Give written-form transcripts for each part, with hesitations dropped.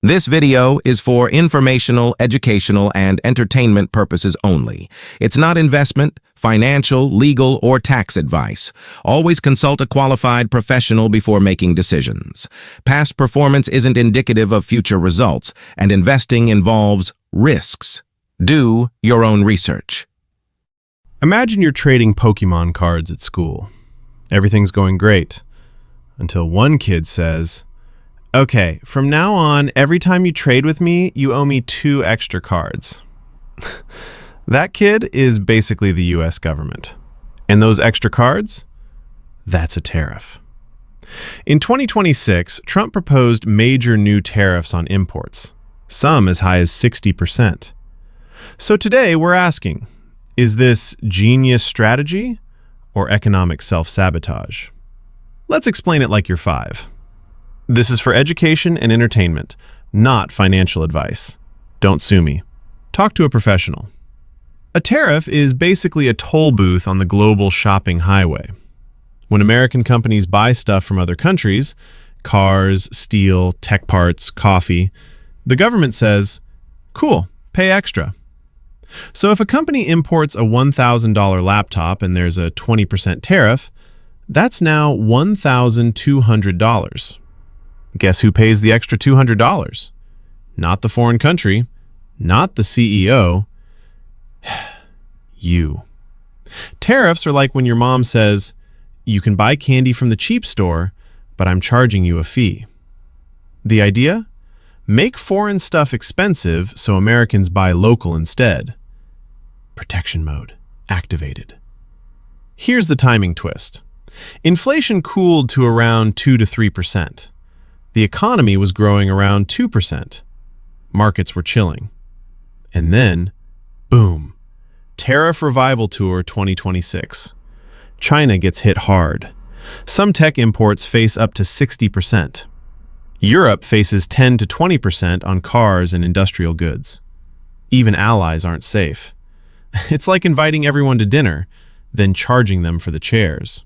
This video is for informational, educational, and entertainment purposes only. It's not investment, financial, legal, or tax advice. Always consult a qualified professional before making decisions. Past performance isn't indicative of future results, and investing involves risks. Do your own research. Imagine you're trading Pokemon cards at school. Everything's going great. Until one kid says, "Okay, from now on, every time you trade with me, you owe me 2 extra cards." That kid is basically the US government. And those extra cards? That's a tariff. In 2026, Trump proposed major new tariffs on imports, some as high as 60%. So today we're asking, is this genius strategy or economic self-sabotage? Let's explain it like you're 5. This is for education and entertainment, not financial advice. Don't sue me. Talk to a professional. A tariff is basically a toll booth on the global shopping highway. When American companies buy stuff from other countries, cars, steel, tech parts, coffee, the government says, "Cool, pay extra." So if a company imports a $1,000 laptop and there's a 20% tariff, that's now $1,200. Guess who pays the extra $200? Not the foreign country, not the CEO, you. Tariffs are like when your mom says, "You can buy candy from the cheap store, but I'm charging you a fee." The idea? Make foreign stuff expensive so Americans buy local instead. Protection mode activated. Here's the timing twist. Inflation cooled to around 2 to 3%. The economy was growing around 2%. Markets were chilling. And then, boom, Tariff Revival Tour 2026. China gets hit hard. Some tech imports face up to 60%. Europe faces 10 to 20% on cars and industrial goods. Even allies aren't safe. It's like inviting everyone to dinner, then charging them for the chairs.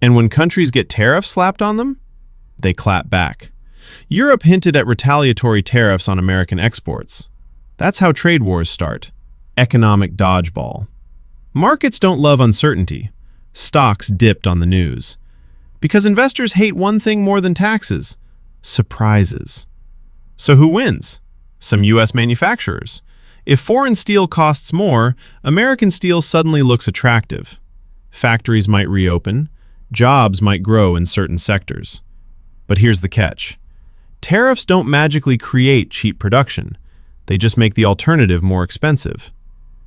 And when countries get tariffs slapped on them, they clap back. Europe hinted at retaliatory tariffs on American exports. That's how trade wars start. Economic dodgeball. Markets don't love uncertainty. Stocks dipped on the news. Because investors hate one thing more than taxes: surprises. So who wins? Some US manufacturers. If foreign steel costs more, American steel suddenly looks attractive. Factories might reopen. Jobs might grow in certain sectors. But here's the catch. Tariffs don't magically create cheap production. They just make the alternative more expensive.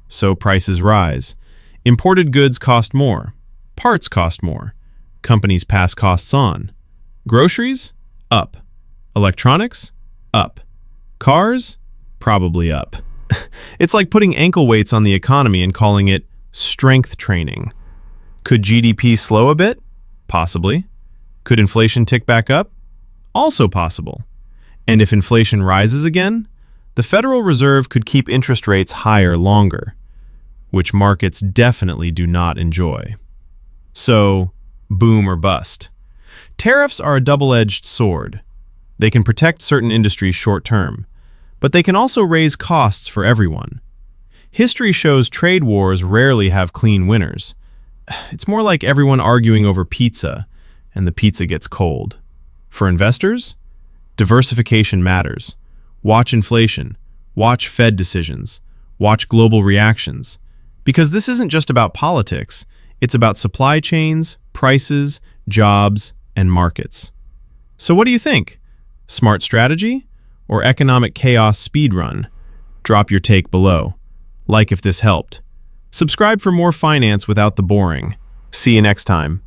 So prices rise. Imported goods cost more. Parts cost more. Companies pass costs on. Groceries? Up. Electronics? Up. Cars? Probably up. It's like putting ankle weights on the economy and calling it strength training. Could GDP slow a bit? Possibly. Could inflation tick back up? Also possible. And if inflation rises again, the Federal Reserve could keep interest rates higher longer, which markets definitely do not enjoy. So, boom or bust. Tariffs are a double-edged sword. They can protect certain industries short-term, but they can also raise costs for everyone. History shows trade wars rarely have clean winners. It's more like everyone arguing over pizza, and the pizza gets cold. For investors, diversification matters. Watch inflation, watch Fed decisions, watch global reactions. Because this isn't just about politics, it's about supply chains, prices, jobs, and markets. So what do you think? Smart strategy or economic chaos speedrun? Drop your take below. Like if this helped. Subscribe for more finance without the boring. See you next time.